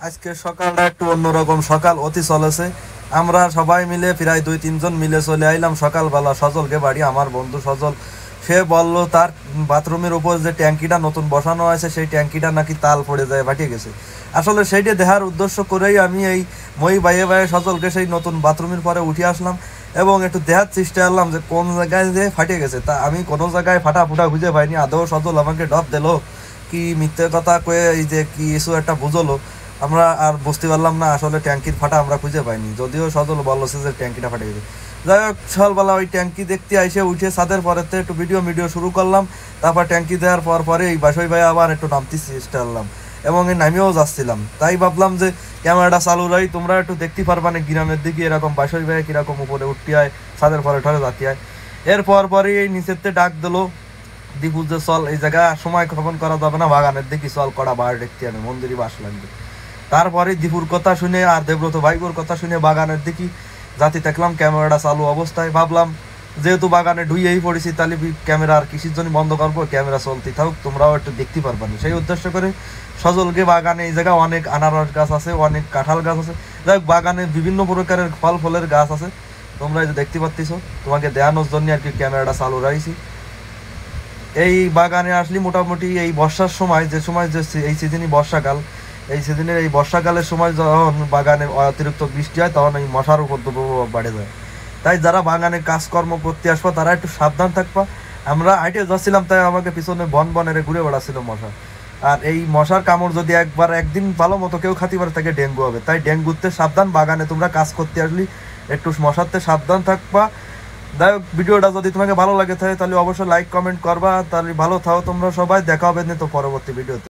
আজকে সকালটা একটু অন্যরকম সকাল অতি চলেছে। আমরা সবাই মিলে প্রায় 2-3 জন মিলে চলে আইলাম সকালবেলা সজলকে বাড়ি। আমার বন্ধু সজল সে বলল তার বাথরুমের উপর যে ট্যাঙ্কিটা নতুন বসানো আছে সেই ট্যাঙ্কিটা নাকি তাল পড়ে যায় ফাটিয়ে গেছে। আসলে সেইটা দেখার উদ্দেশ্য করেই আমি এই মই বাইয়ে বাইয়ে সজলকে সেই নতুন বাথরুমের পরে উঠে আসলাম এবং একটু দেখার চেষ্টা করলাম যে কোন জায়গায় যে ফাটিয়ে গেছে। তা আমি কোনো জায়গায় ফাটা ফুটা খুঁজে পাইনি। আদৌ সজল আমাকে ডপ দিল কি মিথ্যে কথা কয়ে এই যে কি কিছু একটা বুঝলো, আমরা আর বুঝতে পারলাম না। আসলে ট্যাঙ্কির ফাটা আমরা খুঁজে পাইনি, যদিও সজল বলছে যে ট্যাঙ্কিটা ফাটে গেছে। যাই হোক সকালবেলা ওই ট্যাঙ্কি দেখতে এসে উঠে ছাদের পরেতে একটু ভিডিও শুরু করলাম। তারপর ট্যাঙ্কি দেওয়ার পরে এই বাসই ভাই আবার একটু নামতে চেষ্টা করলাম এবং এই নামিয়েও যাচ্ছিলাম। তাই ভাবলাম যে ক্যামেরাটা চালু রাই, তোমরা একটু দেখতে পারবা না গ্রামের দিকে এরকম বাসই ভাই কিরকম উপরে উঠতে হয়, ছাদের পরে ঠরে যাতে হয়। পরে এই নিচেতে ডাক দিলো দীপু যে চল এই জায়গা সময় ক্ষপন করা যাবে না, বাগানের দিকে চল, কড়া বার দেখতে হবে, মন্দিরই বাস লাগবে। তারপরে দীপুর কথা শুনে আর দেবব্রত ভাইবোর কথা শুনে বাগানের দিকে জাতি দেখলাম ক্যামেরাটা চালু অবস্থায়। ভাবলাম যেহেতু বাগানে ঢুইয়েই পড়েছি তাহলে ক্যামেরা আর কিসের জন্য বন্ধ করবো, ক্যামেরা চলতে থাকুক, তোমরাও একটু দেখতে পারবা না। সেই উদ্দেশ্য করে সজলকে বাগানে এই জায়গায় অনেক আনারস গাছ আছে, অনেক কাঁঠাল গাছ আছে, যাই হোক বাগানে বিভিন্ন প্রকারের ফল ফলের গাছ আছে। তোমরা এই যে দেখতে পাচ্ছ, তোমাকে দেখানোর জন্য আর কি ক্যামেরাটা চালু রাখছি। এই বাগানে আসলে মোটামুটি এই বর্ষার সময় যে সময় যে এই সিজনই বর্ষাকাল, এই সিজনের এই বর্ষাকালের সময় যখন বাগানে অতিরিক্ত বৃষ্টি হয় তখন এই মশার উপদ্রব বাড়ে যায়। তাই যারা বাগানে কাজকর্ম করতে আসবা তারা একটু সাবধান থাকবা। আমরা হাইটে যাচ্ছিলাম তাই আমাকে পিছনে বনের ঘুরে বেড়াচ্ছিল মশা। আর এই মশার কামড় যদি একদিন ভালো মতো কেউ খাতে পারে তাকে ডেঙ্গু হবে। তাই ডেঙ্গুতে সাবধান, বাগানে তোমরা কাজ করতে আসলে একটু মশাতে সাবধান থাকবা। যাই হোক ভিডিওটা যদি তোমাকে ভালো লাগে থাকে তাহলে অবশ্যই লাইক কমেন্ট করবা। তাহলে ভালো থাও তোমরা সবাই, দেখা হবে না তো পরবর্তী ভিডিওতে।